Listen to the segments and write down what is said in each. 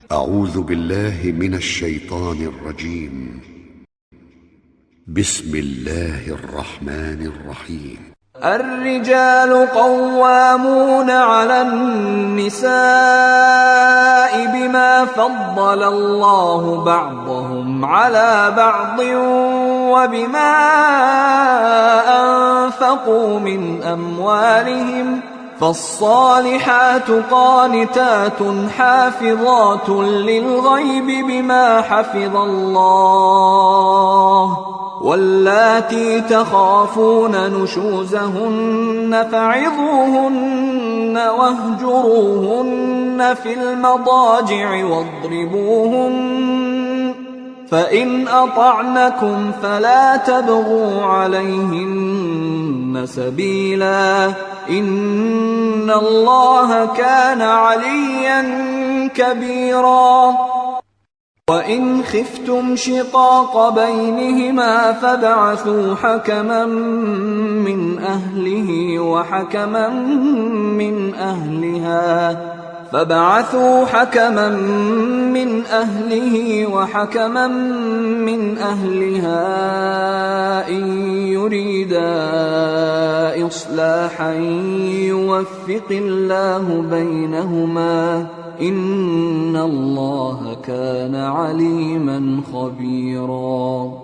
أعوذ بالله من الشيطان الرجيم. بسم الله الرحمن الرحيم. الرجال قوامون على النساء بما فضل الله بعضهم على بعض وبما أنفقوا من أموالهم، فالصالحات قانتات حافظات للغيب بما حفظ الله، واللاتي تخافون نشوزهن فعظوهن واهجروهن في المضاجع واضربوهن، فإن أطعنكم فلا تبغوا عليهن سبيلا، إن الله كان عليا كبيرا. وإن خفتم شقاق بينهما فابعثوا حكما من أهله وحكما من أهلها إن يريدا إصلاحا يوفق الله بينهما، إن الله كان عليما خبيرا.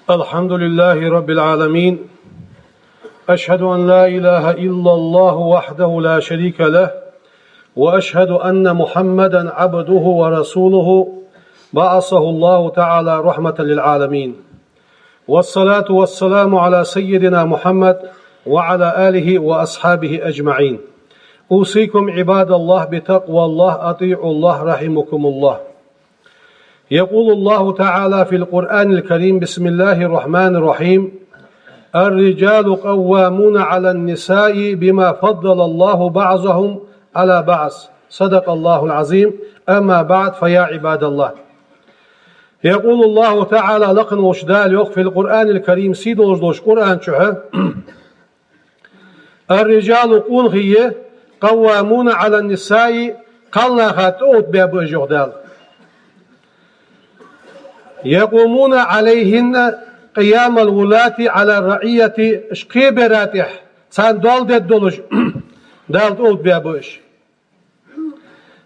الحمد لله رب العالمين، أشهد أن لا إله إلا الله وحده لا شريك له، وأشهد أن محمدا عبده ورسوله بعثه الله تعالى رحمة للعالمين، والصلاة والسلام على سيدنا محمد وعلى آله وأصحابه أجمعين. أوصيكم عباد الله بتقوى الله، أطيعوا الله رحمكم الله. يقول الله تعالى في القرآن الكريم: بسم الله الرحمن الرحيم: الرجال قوامون على النساء بما فضل الله بعضهم على بعض. صدق الله العظيم. أما بعد، فيا عباد الله، يقول الله تعالى لقن وشدال يخ في القرآن الكريم سيد وجدوش قرآن شوها الرجال قونغية قوامون على النساء قلنا خاتوت باب جهدال يقومون عليهن قيام الولاة على الرعية شكيبراتح سان دول دولش دال اوت بابوش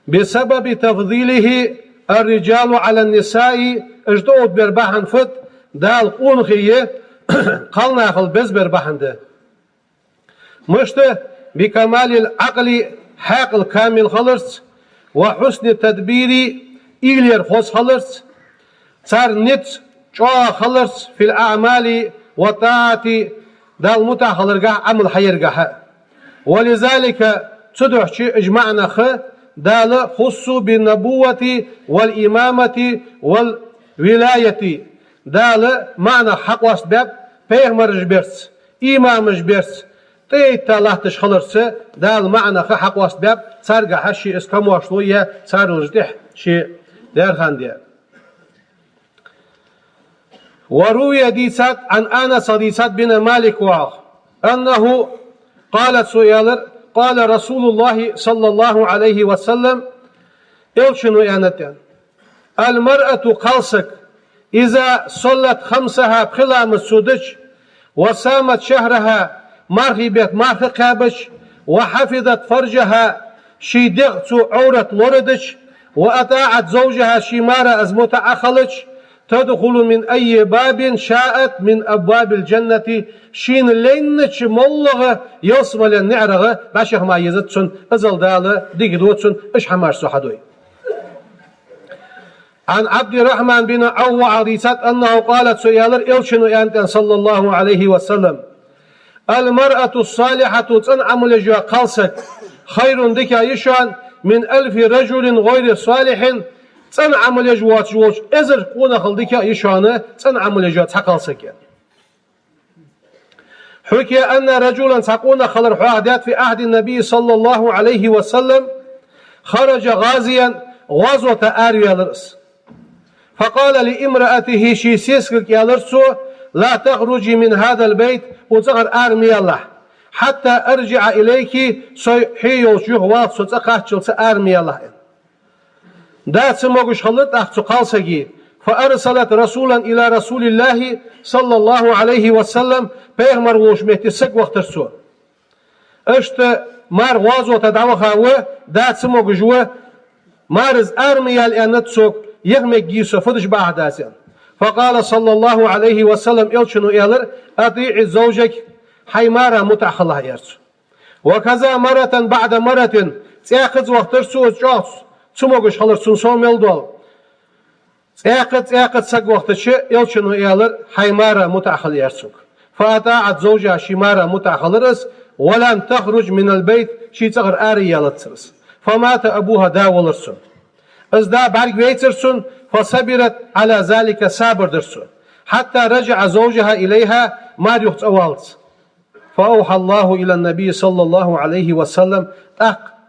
بسبب تفضيله الرجال على النساء اجدوت بربحن فت دال قونخية قلنا خل بز بربحن ده مشته بكمال العقل حق الكامل خلص وحسن التدبير إلير خوص خلص صار نت جوا خلص في الأعمال والطاعات دال متع خلرقه عمل حيرقه، ولذلك تدعو إجمعنا خ دال خص بالنبوة والإمامة والولاية دال معنى حق واسباب پیغمبر جبرس إمام جبرس تيت الله تشخلرس دال معنى حق واسباب صارقه حشي اسكموا شوية صار الجدح شيء دار خاندية. وروي ديسات عن أنس ديسات بن مالك أنه قالت سؤالر قال رسول الله صلى الله عليه وسلم: إلشنو يانتين المرأة قلسك إذا صلت خمسها بخلام السودج وسامت شهرها مرغبت مرخقابش وحفظت فرجها شيدغت عورة لوردش وأطاعت زوجها شمارة أزمت أخلش تدخل من أي باب شاءت من أبواب الجنة شين لينش مولغة يصمل النعرغة باشخ ما يزدسن أزل دالة ديقدوتسن إش حمار سحدوي. عن عبد الرحمن بن عوف عريسات أنه قالت سؤالر إلشنو يانتن صلى الله عليه وسلم: المرأة الصالحة تنعم لجوا قلسك خير دكا يشان من 1000 رجل غير صالح تنعم لجوا تجوش إزر قونا خلدكا يشانه تنعم لجوا تقلسك. حكي أن رجلا تقون خلر حوادات في عهد النبي صلى الله عليه وسلم خرج غازيا غزوة آريا الرأس فقال لامرأته شي سيسكك يالرسو لا تخرجي من هذا البيت وتغر آرمي الله حتى أرجع إليك حيو جهوات ستقاتل سآرمي الله دات سموغش خلط أخت قالسكي فأرسلت رسولا إلى رسول الله صلى الله عليه وسلم بيغمر وشميت سك وقت رسول اشت مار وازو تدعوها دات سموغ جوا مارز آرمي الأنتسوك يغمك جيسو فدش بعد أسيان فقال صلى الله عليه وسلم إلشنو إلر أطيع زوجك حيمارا متأخلها يرسو وكذا مرة بعد مرة تأخذ وقت رسو جاس سموغش خلر سنسوم يلدول تأخذ سق وقت شيء إلشنو إلر حيمارا متأخل يرسوك فأطاعت زوجها شمارا متأخل رس ولم تخرج من البيت شي تغر آري يلتسرس فمات أبوها داول رسون ازدا برق ويترسون فصبرت على ذلك صابر درسون حتى رجع زوجها إليها ما يخت أوالت فأوحى الله إلى النبي صلى الله عليه وسلم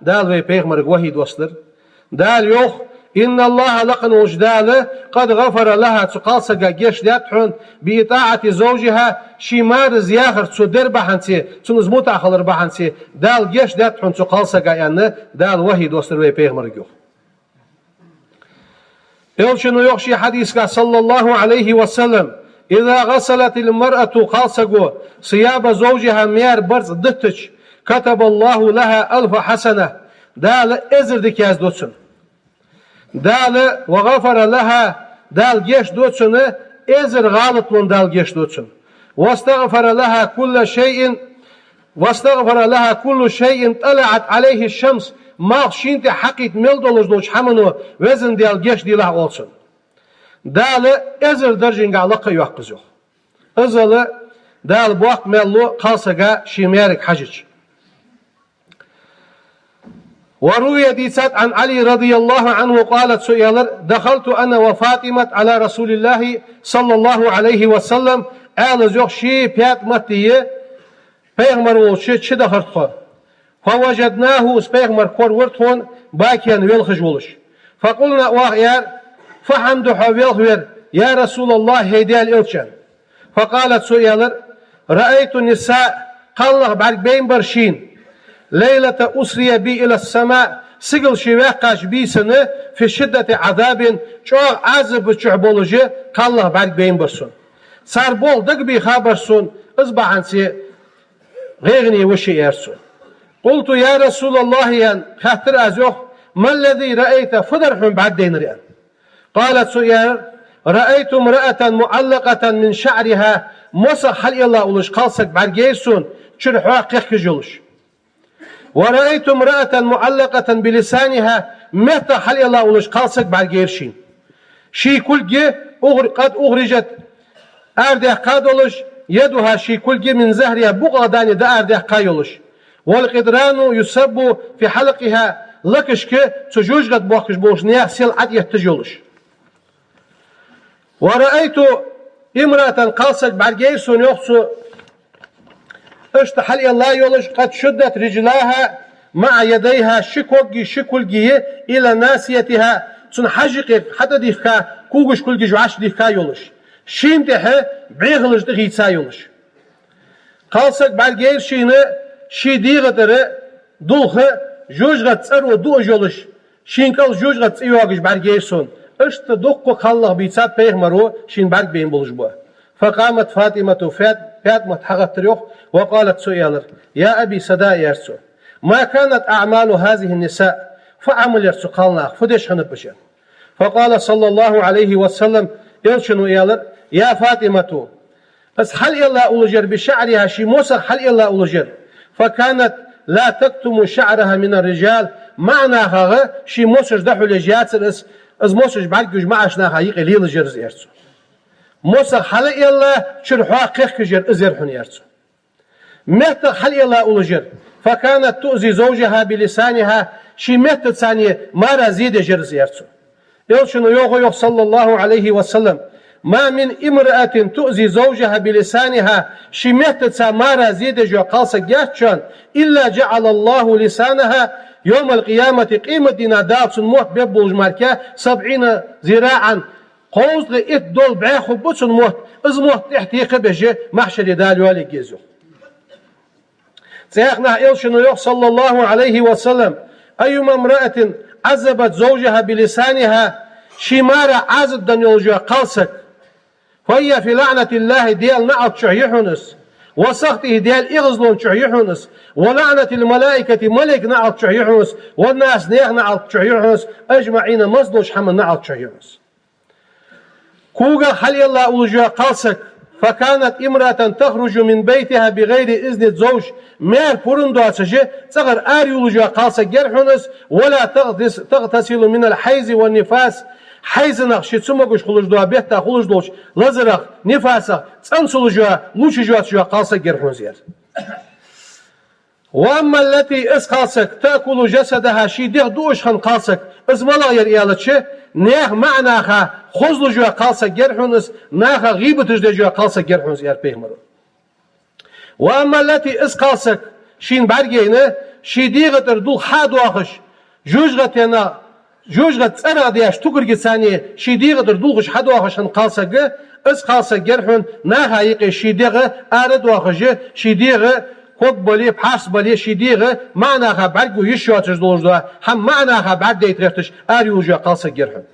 دال وي بيغمر وحيد وصلر دال يوخ إن الله لقن وجدال قد غفر لها تقالسقا جيش داتحون بإطاعة زوجها شمار زياخر تصدر بحنسي تنزموت أخلر بحنسي دال جيش داتحون تقالسقا يعني دال وحيد وصلر وي بيغمر يوخ يلشنو يخشي حديثك صلى الله عليه وسلم إذا غسلت المرأة قالسقو صياب زوجها ميار برز دتش كتب الله لها 1000 حسنة دال إزر دكياز دوتسن دال وغفر لها دال جيش دوتسن إزر غالط من دال جيش دوتسن واستغفر لها كل شيء طلعت عليه الشمس ما شينت حقيت ملدولج دوش حمنو وزن ديال جيش ديلا olsun دال ازر درجين علاقه يحقزو ازل دال بوقت ملو قالسقا شيميرك حجج وروي ديسات عن علي رضي الله عنه قالت سؤالر دخلت أنا وفاطمة على رسول الله صلى الله عليه وسلم قال زوخ شي بيات متيه بيغمر وشي دخلت فوجدناه سبيغمر كورورتون باكيا ويلخجولش فقلنا واغيار فحمد حويلخوير يا رسول الله هيديال إلشان فقالت سؤالر رأيت النساء قال بعد بين برشين ليلة أسري بي إلى السماء سقل شواقاش بي سنة في شدة عذاب شوغ عذب شعبولوجي قال بعد بين برسون صار بول دق بي خابرسون ازبع عنسي غيغني وشي يرسون قلت يا رسول الله يعني خاطر أزوخ ما الذي رأيت فدرهم بعد دين ريان قالت سؤال رأيت امرأة معلقة من شعرها موسى حل الله أولش قالسك بعد جيسون شرحوا قيخ جلش ورأيت امرأة معلقة بلسانها متى حل الله أولش قالسك بعد جيرشين شي كل جي قد أغرجت أردح قادولش يدها شي كل جي من زهرها بغضاني دا أردح قايولش والقدران يسب في حلقها لكشك تجوج قد بوخش بوشنيا سيل عد يحتجولش ورأيت امرأة قالسك بعد جيسون يخصو اشتحل الله يولش قد شدت رجلاها مع يديها شكولجي إلى ناسيتها تنحجق حتى ديفكا كوغش كل جوعش ديفكا يولش شيمتها بعيغلش دغيتسا يولش قالسك بعد جيسون شي ديغتر دولخه جوجغه تصرو دو جولش شينكل جوجغه تصيوغش برجيسون اشت دوقو خلق بيصات بيغمرو شين برج بين بولجبو فقامت فاطمة فاطمة حقت ريوخ وقالت سؤالر يا أبي سدا يرسو ما كانت أعمال هذه النساء فعمل يرسو قالنا فدش هنبشا فقال صلى الله عليه وسلم يلشنو يالر يا فاطمة بس حل الله أولجر بشعرها شي موسى حل الله أولجر فكانت لا تكتم شعرها من الرجال معناها شي موسج دحو لجياتر از موسج بعد جماعش ناها يقليل جرز يرسو موسى حل الله شرحوا قيخ جر ازرحن يرسو مهت حل الله أولجر فكانت تؤذي زوجها بلسانها شي مهت ثانية ما رزيد جرز يرسو يلشنو يوغو صلى الله عليه وسلم ما من امرأة تؤذي زوجها بلسانها شميت سامارا زيد جو قالسك جاتشان إلا جعل الله لسانها يوم القيامة قيمة دينا دالسون موت بيبولج ماركا 70 ذراعا خوز إت دول بعخو بوتن موت إز موت احتيق بجي محشر دالو على جيزو سيحنا إلشنو صلى الله عليه وسلم أيما امرأة عذبت زوجها بلسانها شمارة عزد دنيولجوا قلسك فهي في لعنة الله ديال نعط شعيحونس وسخطه ديال إغزلون شعيحونس ولعنة الملائكة ملك نعط شعيحونس والناس نيغ نعط شعيحونس أجمعين مصدوش حمل نعط شعيحونس كوغا حلي الله أولجوا قلسك فكانت امرأة تخرج من بيتها بغير إذن الزوج مير بورندو أتشي تغر آري أولجوا قلسك جرحونس ولا تغتسل من الحيز والنفاس حيز نقشي تسمقش خلوش دوا بيتا خلوش دوش لزرق نفاسق تنسل جوا لوش جوا تجوا قلسك جرحونس ير وأما التي إس قلسك تأكل جسدها شي ديغ دوش خن قلسك إز ملا ير إيالتشي نيخ معناها خزل جوا قلسك جرحونس ناخا غيبة تجد جوا قلسك جرحونس ير بيهمرو وأما التي إس قلسك شين برگينه شي ديغ تردو حاد واخش جوجغتنا جوجغت أنا دياش تقرق ثانية شي ديغ تردوغش حاد واخش هن قلسك إس قلسك جرحون ناخا يقي شي ديغ آرد واخش شي ديغ كوك بلي بحاس بلي شي ديغ معناها برگو يشوا تجدولش دوا هم معناها بعد يترفتش آريو جوا قلسك جرحون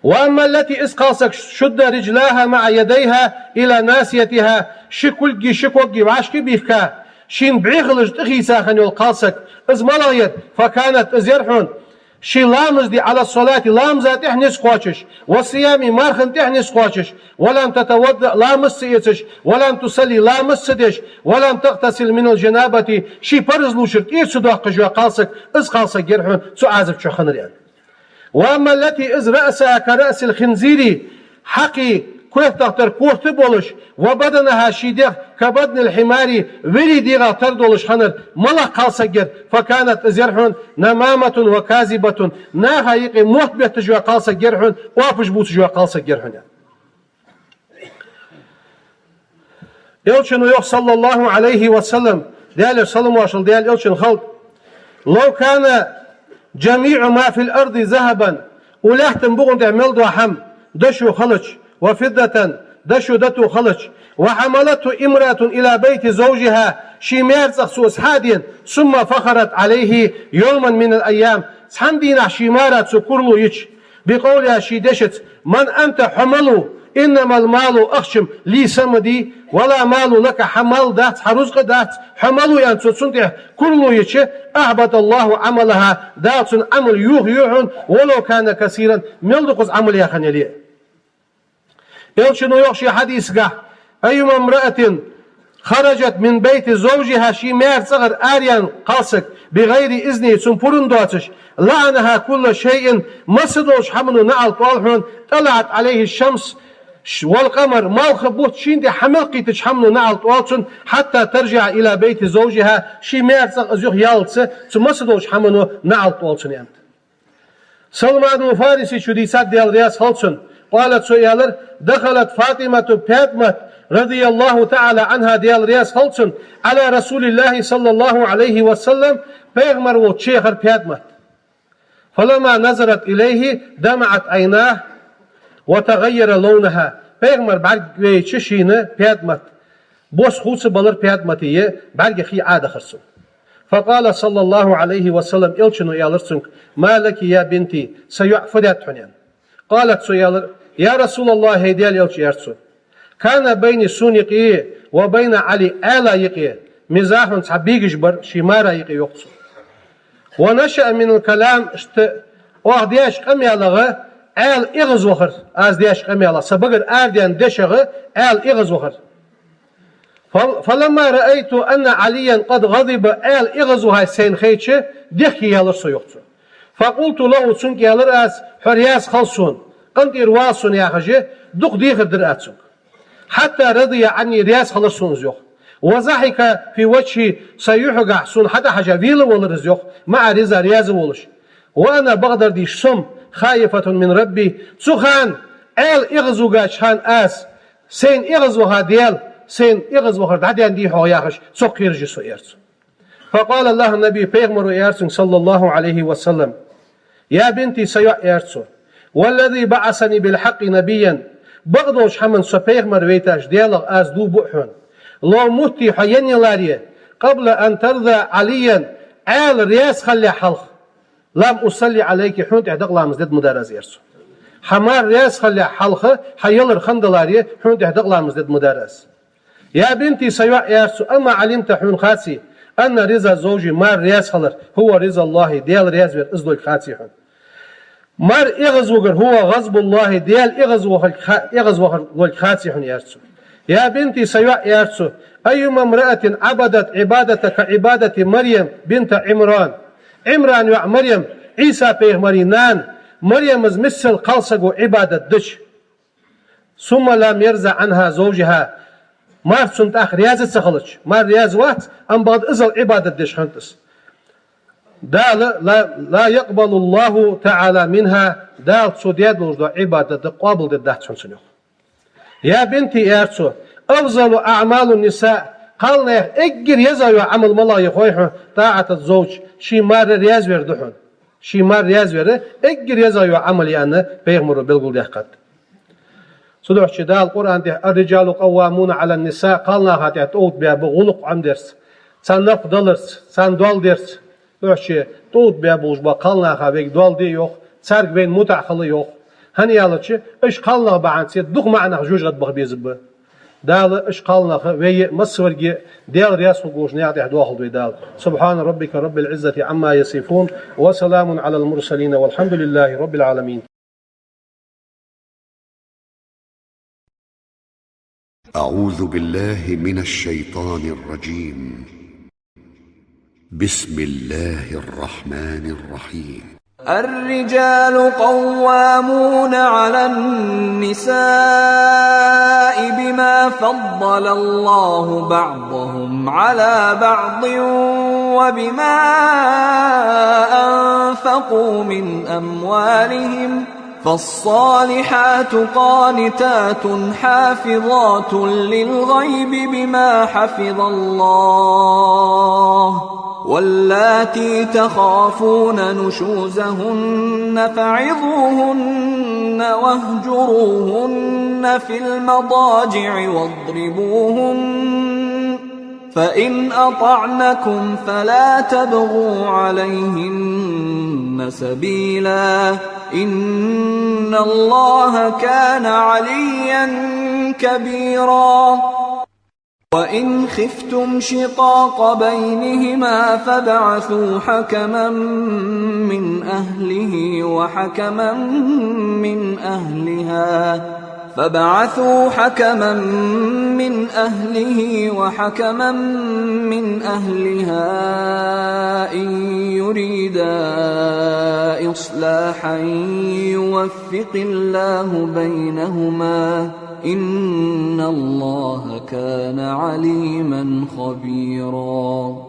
وأما التي إسقاسك شد رجلاها مع يديها إلى ناسيتها شكلجي شكوجي وعشكي بيفكا شين بعيغلج تخي ساخن يلقاسك إز ملايد فكانت إزيرحون شي لامز دي على الصلاة لامزة تحنس خواتش والصيام مارخن تحنس خواتش ولم تتوضأ لامز سيتش ولم تصلي لامز سدش ولم تغتسل من الجنابة شي برز لوشرت إيه صداق جوا قاسك إز قاسك جرحون سعازب شو خنريان وأما التي إز رأسها كرأس الخنزير حقي كيف تختار كورت بولش وبدنها شيديغ كبدن الحمار ولي ديغا تردولش خنر ملا قاسجر فكانت زرحون نمامة وكاذبة ناها يقي موت بيت جوا قاسجرحون وافش بوت جوا قاسجرحون يلشن يخ صلى الله عليه وسلم ديال صلى واشل ديال يلشن خلق لو كان جميع ما في الأرض ذهبا ولحتم بغن تعمل دو حم دشو خلج وفضة دشو دتو خلج وحملته امرأة إلى بيت زوجها شيمير تخصوص حاديا ثم فخرت عليه يوما من الأيام سحمدين شيمارة سكرلو يتش بقولها شيدشت من أنت حملو إنما المال أخشم لي سمدي ولا مال لك حمل دات حرزق دات حملو يعني تسنتح كله يتش أحبط الله عملها دات عمل يوحون ولو كان كثيرا ملدقز عمل يا خنيلي يلشنو يخشي حديث قه أيما امرأة خرجت من بيت زوجها شيمير صغر آريان قاسك بغير إذنه سنبورن دواتش لعنها كل شيء مسدوش حملو نعل طالحون طلعت عليه الشمس والقمر ما الخبوت شين دي حملقي تشحملو نعل طالحون حتى ترجع إلى بيت زوجها شيمير صغر أزيوخ يالتس مسدوش حملو نعل طالحون يعني سلمان الفارسي شديسات ديال رياس هالتسون قالت سؤالر دخلت فاطمة بيتمت رضي الله تعالى عنها ديال رياس هالتسون على رسول الله صلى الله عليه وسلم بيغمر وتشيخر بيتمت فلما نظرت إليه دمعت عيناه وتغير لونها بيغمر بعد تشيشينه بيتمت بوس خوص بلر بيتمتيه بعد خي عادة خرسون فقال صلى الله عليه وسلم إلشنو يالرسنك ما لك يا بنتي سيعفدت حنين قالت سيالر يا رسول الله هيديال يلش يرسو كان بين سونيقي وبين علي آلا يقي مزاح صحبيق جبر شمارة يقي يقصو ونشأ من الكلام واخدياش قمي لغة آل إغز وخر از دياش قمي لغة سبقر آرديان دشغة آل إغز وخر فلما رأيت أن عليا قد غضب آل إغز وهاي سين خيتش ديخي يالرسو يقصو فقلت له سنك يالر از حرياس خلصون قلت إرواسون يا خجي دق ديخ الدراتسون حتى رضي عني رياس خلصون زيوخ وضحك في وجهي سيحقع سون حتى حاجة فيلا ولرز يوخ مع رزا رياز ولش وأنا بقدر دي شم خايفة من ربي سخان آل إغزو قاشان آس سين إغزوها ديال سين إغزوها دعديان دي حوياخش سوق يرجي سو إرسو فقال الله النبي بيغمر إرسو صلى الله عليه وسلم يا بنتي سيع إرسو والذي بعثني بالحق نبيا بغدوش حمن سبيغ مرويتاش ديالغ از دو بوحون لو مهتي حيني لاريه قبل أن ترضى عليا عال رياس خلي حلق لم أصلي عليك حونت احدق لامز دد مدارز يرسو حمار رياس خلي حلقه حيلر خندلاريه حونت احدق لامز دد مدارز يا بنتي سيوع يرسو أما علمت حون خاتي أن رضا زوجي مار رياس خلر هو رضا الله ديال رياس بير ازدوك خاتي حون مار إغز وغر هو غضب الله ديال إغز وغر خاتي حون يرسو يا بنتي سيوع يرسو أيما امرأة عبدت عبادة كعبادة مريم بنت عمران عمران يا مريم عيسى بيغمرينان مريم مثل قلصق عبادة دش ثم لم يرزع عنها زوجها ما سنت آخر رياز تسخلش ما رياز وات أم بعد إزل عبادة دش خنتس دال لا يقبل الله تعالى منها دال سودياد وجد عبادة قابل ددات سنسنوخ يا بنتي يارسو أفضل أعمال النساء قالنا إجر يزايو عمل ملا يخويحو طاعة الزوج شي مار رياز وردحون شي مار رياز ورد إجر يزايو عمل يعني بيغمرو بالقول دهقات صدوح شدال القرآن ده الرجال قوامون على النساء قالنا هاتي تقوت بها بغلق عم درس سان نف دلرس سان دول درس صدوح شي تقوت بها بوجبا قالنا هاتي دول دي يوخ سارق بين متع خلي يوخ هني يالتشي إش قالنا بعد سيد دق معنا جوج غد بخبيزب دال إش قالنا وي مصورجي ديال رياس وجوج نيعطي حدواخل دال سبحان ربك رب العزة عما يصفون وسلام على المرسلين والحمد لله رب العالمين. أعوذ بالله من الشيطان الرجيم. بسم الله الرحمن الرحيم. الرجال قوامون على النساء بما فضل الله بعضهم على بعض وبما أنفقوا من أموالهم فالصالحات قانتات حافظات للغيب بما حفظ الله واللاتي تخافون نشوزهن فعظوهن واهجروهن في المضاجع واضربوهن فإن أطعنكم فلا تبغوا عليهن سبيلا إن الله كان عليا كبيرا وإن خفتم شقاق بينهما فابعثوا حكما من أهله وحكما من أهلها إن يريدا إصلاحا يوفق الله بينهما إن الله كان عليما خبيرا.